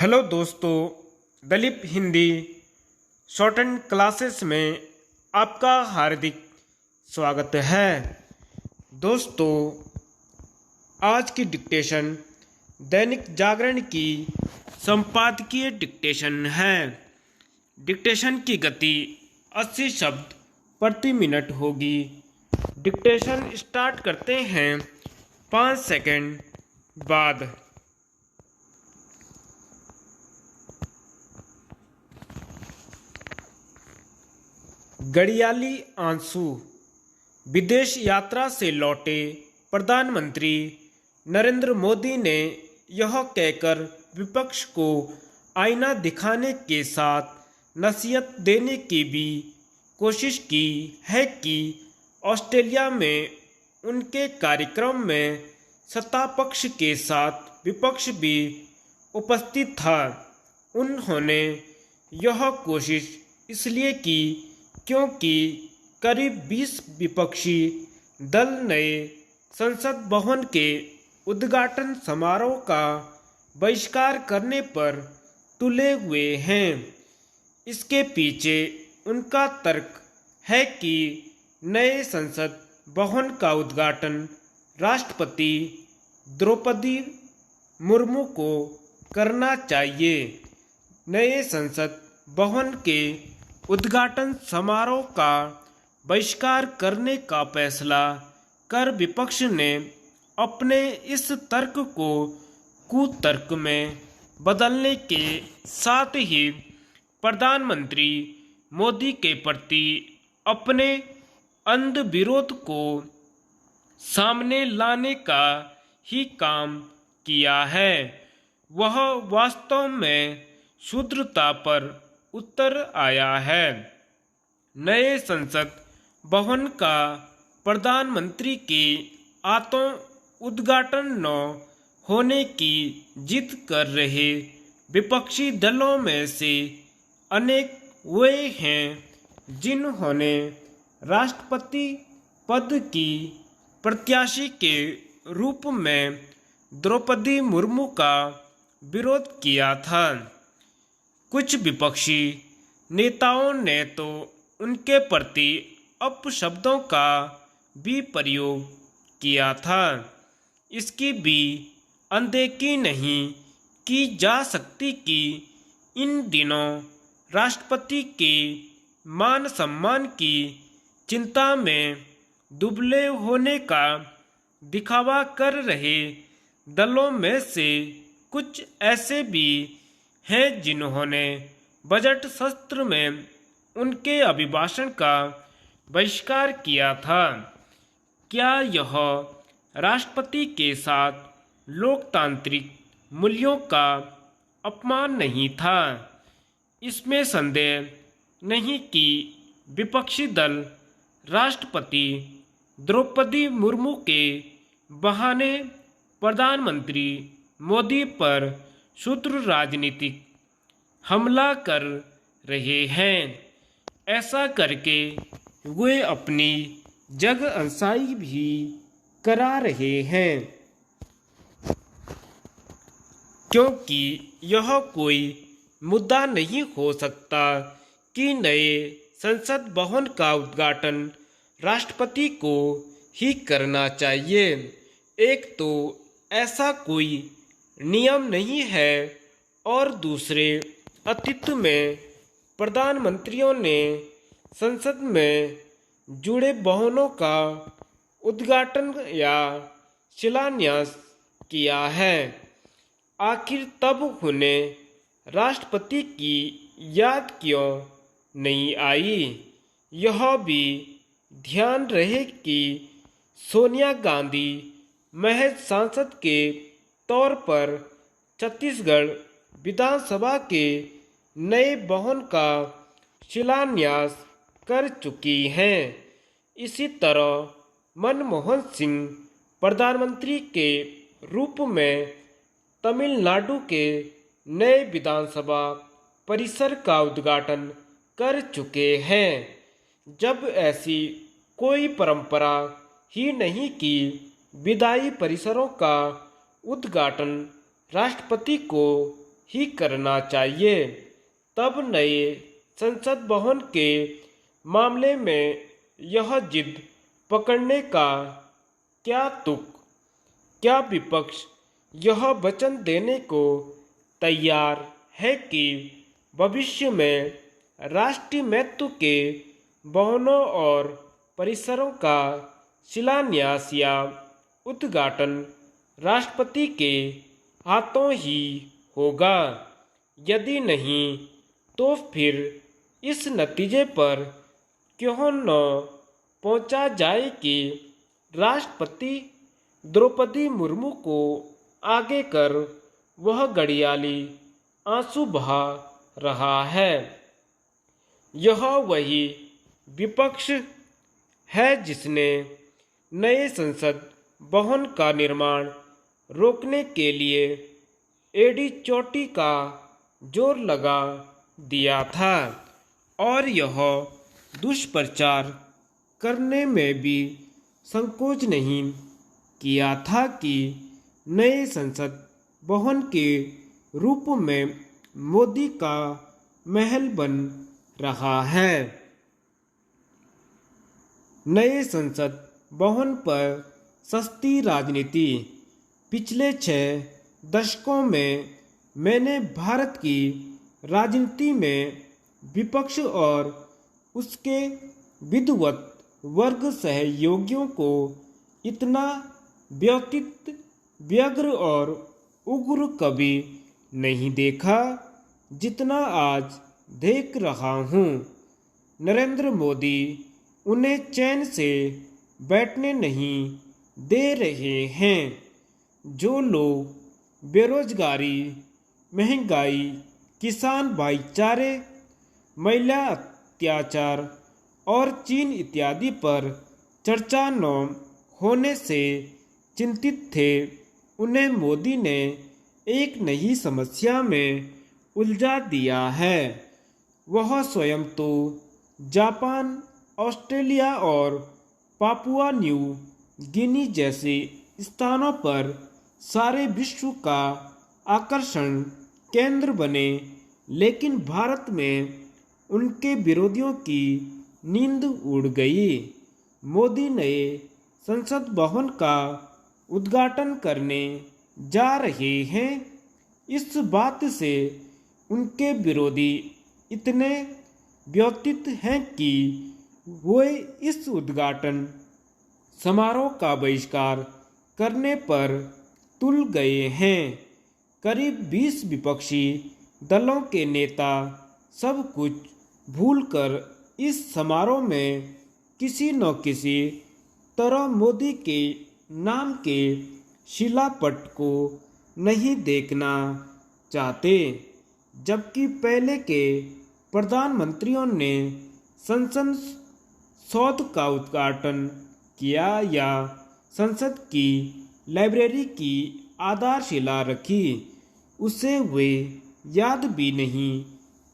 Hello दोस्तों, Dalip Hindi short and classes में आपका हार्दिक स्वागत है। दोस्तों, आज की डिक्टेशन दैनिक जागरण की संपादकीय डिक्टेशन है। डिक्टेशन की गति 80 शब्द प्रति मिनट होगी। डिक्टेशन स्टार्ट करते हैं 5 सेकंड बाद। गड़ियाली आंसू। विदेश यात्रा से लौटे प्रधानमंत्री नरेंद्र मोदी ने यह कहकर विपक्ष को आईना दिखाने के साथ नसीहत देने की भी कोशिश की है कि ऑस्ट्रेलिया में उनके कार्यक्रम में सत्ता पक्ष के साथ विपक्ष भी उपस्थित था। उन्होंने यह कोशिश इसलिए की क्योंकि करीब 20 विपक्षी दल नए संसद भवन के उद्घाटन समारोह का बहिष्कार करने पर तुले हुए हैं। इसके पीछे उनका तर्क है कि नए संसद भवन का उद्घाटन राष्ट्रपति द्रौपदी मुर्मू को करना चाहिए। नए संसद भवन के उद्घाटन समारोह का बहिष्कार करने का फैसला कर विपक्ष ने अपने इस तर्क को कुतर्क में बदलने के साथ ही प्रधानमंत्री मोदी के प्रति अपने अंध विरोध को सामने लाने का ही काम किया है। वह वास्तव में शुद्धता पर उत्तर आया है। नए संसद भवन का प्रधानमंत्री के हाथों उद्घाटन न होने की जिद कर रहे विपक्षी दलों में से अनेक वे हैं जिन्होंने राष्ट्रपति पद की प्रत्याशी के रूप में द्रौपदी मुर्मू का विरोध किया था। कुछ विपक्षी नेताओं ने तो उनके प्रति अपशब्दों का भी प्रयोग किया था। इसकी भी अनदेखी नहीं की जा सकती कि इन दिनों राष्ट्रपति के मान सम्मान की चिंता में दुबले होने का दिखावा कर रहे दलों में से कुछ ऐसे भी हैं जिन्होंने बजट सत्र में उनके अभिभाषण का बहिष्कार किया था। क्या यह राष्ट्रपति के साथ लोकतांत्रिक मूल्यों का अपमान नहीं था? इसमें संदेह नहीं कि विपक्षी दल राष्ट्रपति द्रौपदी मुर्मू के बहाने प्रधानमंत्री मोदी पर शूद्र राजनीतिक हमला कर रहे हैं। ऐसा करके वे अपनी जग अंसाई भी करा रहे हैं, क्योंकि यह कोई मुद्दा नहीं हो सकता कि नए संसद भवन का उद्घाटन राष्ट्रपति को ही करना चाहिए। एक तो ऐसा कोई नियम नहीं है और दूसरे अतीत में प्रधानमंत्रियों ने संसद में जुड़े भवनों का उद्घाटन या शिलान्यास किया है। आखिर तब उन्हें राष्ट्रपति की याद क्यों नहीं आई? यह भी ध्यान रहे कि सोनिया गांधी महज सांसद के तौर पर छत्तीसगढ़ विधानसभा के नए भवन का शिलान्यास कर चुकी हैं। इसी तरह मनमोहन सिंह प्रधानमंत्री के रूप में तमिलनाडु के नए विधानसभा परिसर का उद्घाटन कर चुके हैं। जब ऐसी कोई परंपरा ही नहीं कि विधायी परिसरों का उद्घाटन राष्ट्रपति को ही करना चाहिए। तब नए संसद भवन के मामले में यह जिद पकड़ने का क्या तुक? क्या विपक्ष यह वचन देने को तैयार है कि भविष्य में राष्ट्रीय महत्व के भवनों और परिसरों का शिलान्यास या उद्घाटन राष्ट्रपति के हाथों ही होगा? यदि नहीं तो फिर इस नतीजे पर क्यों न पहुंचा जाए कि राष्ट्रपति द्रौपदी मुर्मू को आगे कर वह घड़ियाली आंसू बहा रहा है। यह वही विपक्ष है जिसने नए संसद भवन का निर्माण रोकने के लिए एड़ी चोटी का जोर लगा दिया था और यह दुष्प्रचार करने में भी संकोच नहीं किया था कि नए संसद भवन के रूप में मोदी का महल बन रहा है। नए संसद भवन पर सस्ती राजनीति। पिछले 6 दशकों में मैंने भारत की राजनीति में विपक्ष और उसके विद्वत वर्ग सहयोगियों को इतना व्यग्र और उग्र कभी नहीं देखा जितना आज देख रहा हूँ। नरेंद्र मोदी उन्हें चैन से बैठने नहीं दे रहे हैं। जो लोग बेरोजगारी, महंगाई, किसान भाईचारे, महिला अत्याचार और चीन इत्यादि पर चर्चा न होने से चिंतित थे, उन्हें मोदी ने एक नई समस्या में उलझा दिया है। वह स्वयं तो जापान, ऑस्ट्रेलिया और पापुआ न्यू गिनी जैसे स्थानों पर सारे विश्व का आकर्षण केंद्र बने, लेकिन भारत में उनके विरोधियों की नींद उड़ गई। मोदी नए संसद भवन का उद्घाटन करने जा रहे हैं। इस बात से उनके विरोधी इतने व्यथित हैं कि वे इस उद्घाटन समारोह का बहिष्कार करने पर तुल गए हैं। करीब 20 विपक्षी दलों के नेता सब कुछ भूलकर इस समारोह में किसी न किसी तरह मोदी के नाम के शिलापट को नहीं देखना चाहते, जबकि पहले के प्रधानमंत्रियों ने संसद सौध का उद्घाटन किया या संसद की लाइब्रेरी की आधारशिला रखी, उसे वे याद भी नहीं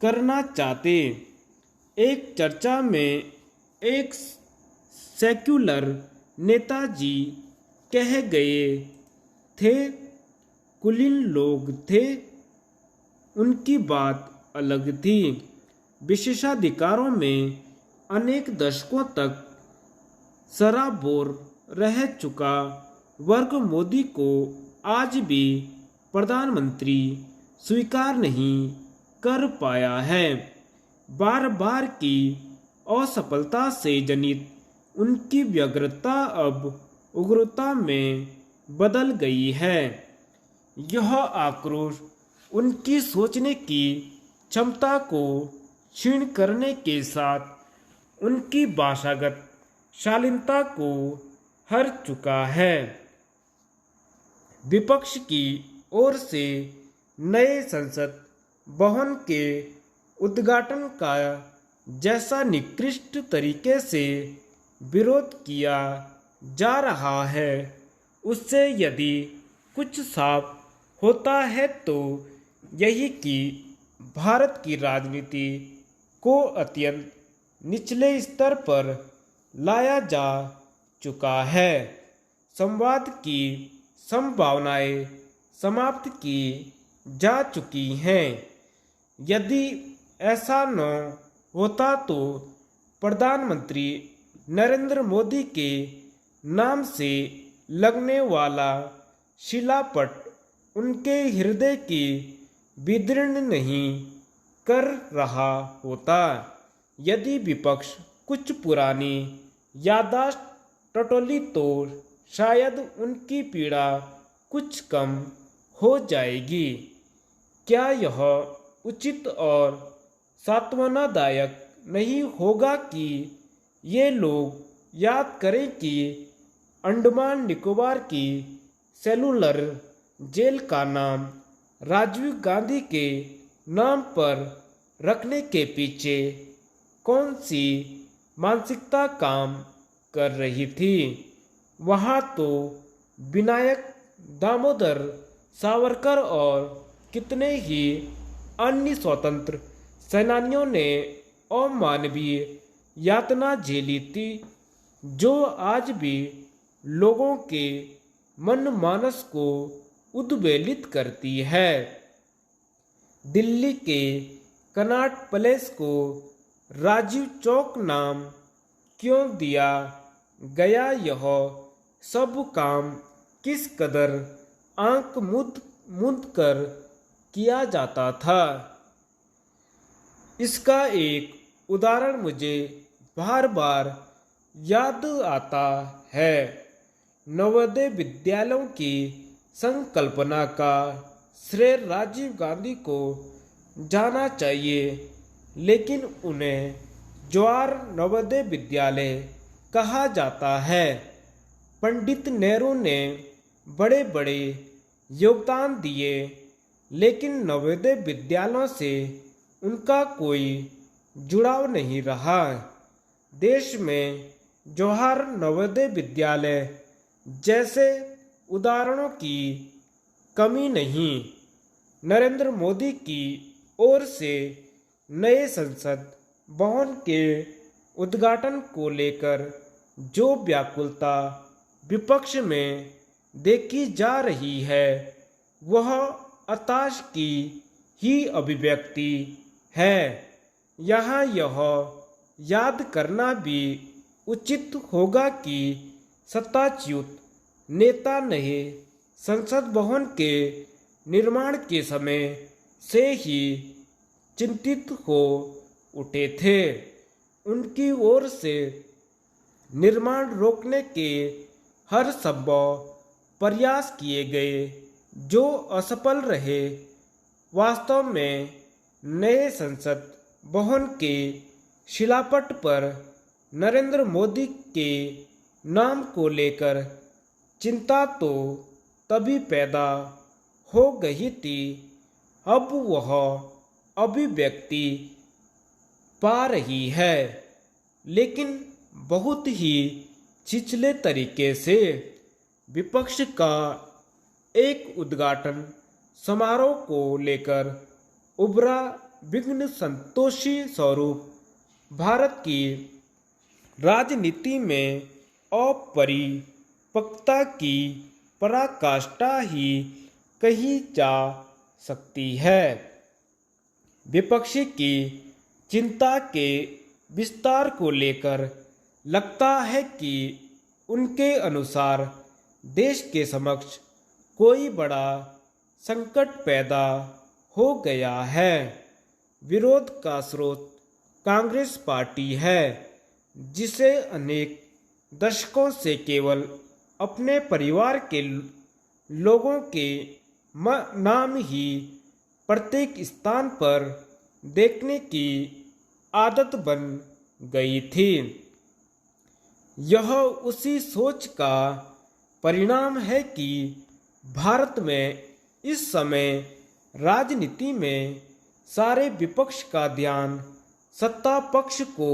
करना चाहते। एक चर्चा में एक सेक्युलर नेताजी कह गए थे, कुलीन लोग थे, उनकी बात अलग थी। विशेषाधिकारों में अनेक दशकों तक सराबोर रह चुका वर्ग मोदी को आज भी प्रधानमंत्री स्वीकार नहीं कर पाया है। बार बार की असफलता से जनित उनकी व्यग्रता अब उग्रता में बदल गई है। यह आक्रोश उनकी सोचने की क्षमता को क्षीण करने के साथ उनकी भाषागत शालीनता को हर चुका है। विपक्ष की ओर से नए संसद भवन के उद्घाटन का जैसा निकृष्ट तरीके से विरोध किया जा रहा है, उससे यदि कुछ साफ होता है तो यही कि भारत की राजनीति को अत्यंत निचले स्तर पर लाया जा चुका है। संवाद की संभावनाएं समाप्त की जा चुकी हैं। यदि ऐसा न होता तो प्रधानमंत्री नरेंद्र मोदी के नाम से लगने वाला शिलापट उनके हृदय की विदीर्ण नहीं कर रहा होता। यदि विपक्ष कुछ पुरानी याददाश्त टटोली तो शायद उनकी पीड़ा कुछ कम हो जाएगी। क्या यह उचित और सांत्वनादायक नहीं होगा कि ये लोग याद करें कि अंडमान निकोबार की सेलुलर जेल का नाम राजीव गांधी के नाम पर रखने के पीछे कौन सी मानसिकता काम कर रही थी? वहाँ तो विनायक दामोदर सावरकर और कितने ही अन्य स्वतंत्र सेनानियों ने अमानवीय यातना झेली थी, जो आज भी लोगों के मन मानस को उद्वेलित करती है। दिल्ली के कनॉट पैलेस को राजीव चौक नाम क्यों दिया गया? यह सब काम किस कदर आंख मूंद कर किया जाता था, इसका एक उदाहरण मुझे बार बार याद आता है। नवोदय विद्यालयों की संकल्पना का श्रेय राजीव गांधी को जाना चाहिए, लेकिन उन्हें जवाहर नवोदय विद्यालय कहा जाता है। पंडित नेहरू ने बड़े बड़े योगदान दिए, लेकिन नवोदय विद्यालयों से उनका कोई जुड़ाव नहीं रहा। देश में जवाहर नवोदय विद्यालय जैसे उदाहरणों की कमी नहीं। नरेंद्र मोदी की ओर से नए संसद भवन के उद्घाटन को लेकर जो व्याकुलता विपक्ष में देखी जा रही है, वह हताश की ही अभिव्यक्ति है। यहाँ यह याद करना भी उचित होगा कि सत्ताच्युत नेता नए संसद भवन के निर्माण के समय से ही चिंतित हो उठे थे। उनकी ओर से निर्माण रोकने के हर संभव प्रयास किए गए, जो असफल रहे। वास्तव में नए संसद भवन के शिलापट पर नरेंद्र मोदी के नाम को लेकर चिंता तो तभी पैदा हो गई थी, अब वह अभिव्यक्ति पा रही है, लेकिन बहुत ही छिछले तरीके से। विपक्ष का एक उद्घाटन समारोह को लेकर उभरा विघ्न संतोषी स्वरूप भारत की राजनीति में अपरिपक्वता की पराकाष्ठा ही कही जा सकती है। विपक्षी की चिंता के विस्तार को लेकर लगता है कि उनके अनुसार देश के समक्ष कोई बड़ा संकट पैदा हो गया है। विरोध का स्रोत कांग्रेस पार्टी है, जिसे अनेक दशकों से केवल अपने परिवार के लोगों के नाम ही प्रत्येक स्थान पर देखने की आदत बन गई थी। यह उसी सोच का परिणाम है कि भारत में इस समय राजनीति में सारे विपक्ष का ध्यान सत्ता पक्ष को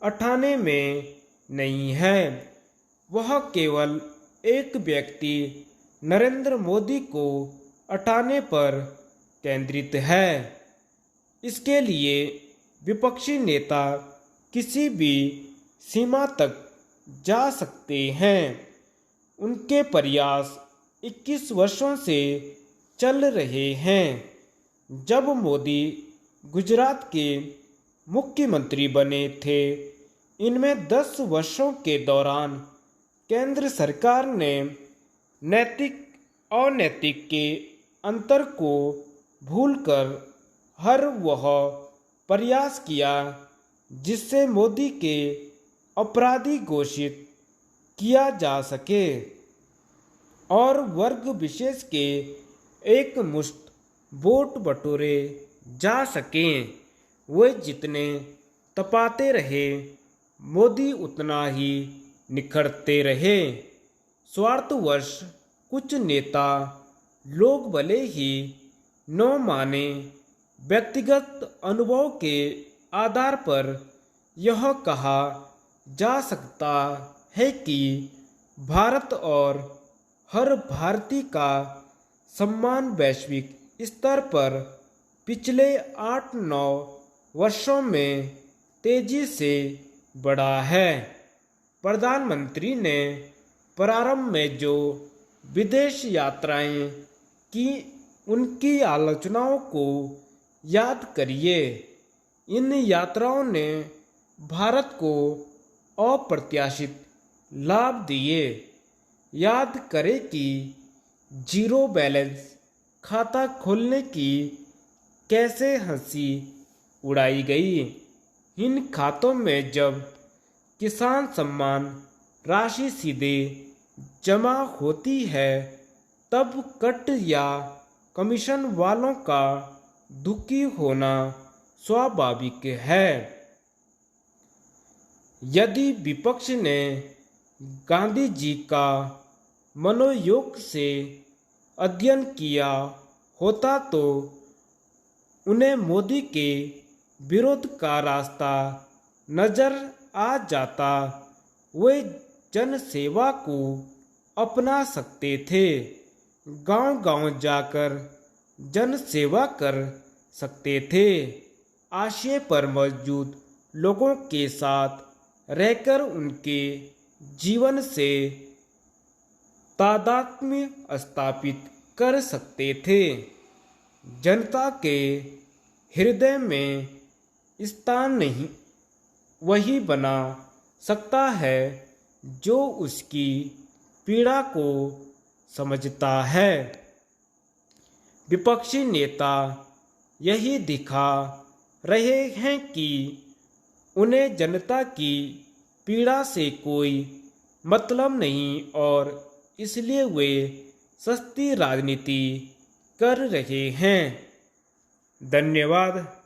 उठाने में नहीं है। वह केवल एक व्यक्ति नरेंद्र मोदी को उठाने पर केंद्रित है। इसके लिए विपक्षी नेता किसी भी सीमा तक जा सकते हैं। उनके प्रयास 21 वर्षों से चल रहे हैं। जब मोदी गुजरात के मुख्यमंत्री बने थे, इनमें 10 वर्षों के दौरान केंद्र सरकार ने नैतिक अनैतिक के अंतर को भूलकर हर वह प्रयास किया जिससे मोदी के अपराधी घोषित किया जा सके और वर्ग विशेष के एक मुश्त वोट बटोरे जा सकें। वे जितने तपाते रहे, मोदी उतना ही निखरते रहे। स्वार्थवश कुछ नेता लोग भले ही न माने, व्यक्तिगत अनुभव के आधार पर यह कहा जा सकता है कि भारत और हर भारतीय का सम्मान वैश्विक स्तर पर पिछले 8-9 वर्षों में तेजी से बढ़ा है। प्रधानमंत्री ने प्रारंभ में जो विदेश यात्राएं की, उनकी आलोचनाओं को याद करिए। इन यात्राओं ने भारत को अप्रत्याशित लाभ दिए। याद करें कि जीरो बैलेंस खाता खोलने की कैसे हंसी उड़ाई गई। इन खातों में जब किसान सम्मान राशि सीधे जमा होती है, तब कट या कमीशन वालों का दुखी होना स्वाभाविक है। यदि विपक्ष ने गांधी जी का मनोयोग से अध्ययन किया होता तो उन्हें मोदी के विरोध का रास्ता नजर आ जाता। वे जन सेवा को अपना सकते थे, गांव-गांव जाकर जन सेवा कर सकते थे, आशय पर मौजूद लोगों के साथ रहकर उनके जीवन से तादात्म्य स्थापित कर सकते थे। जनता के हृदय में स्थान नहीं वही बना सकता है जो उसकी पीड़ा को समझता है। विपक्षी नेता यही दिखा रहे हैं कि उन्हें जनता की पीड़ा से कोई मतलब नहीं और इसलिए वे सस्ती राजनीति कर रहे हैं। धन्यवाद।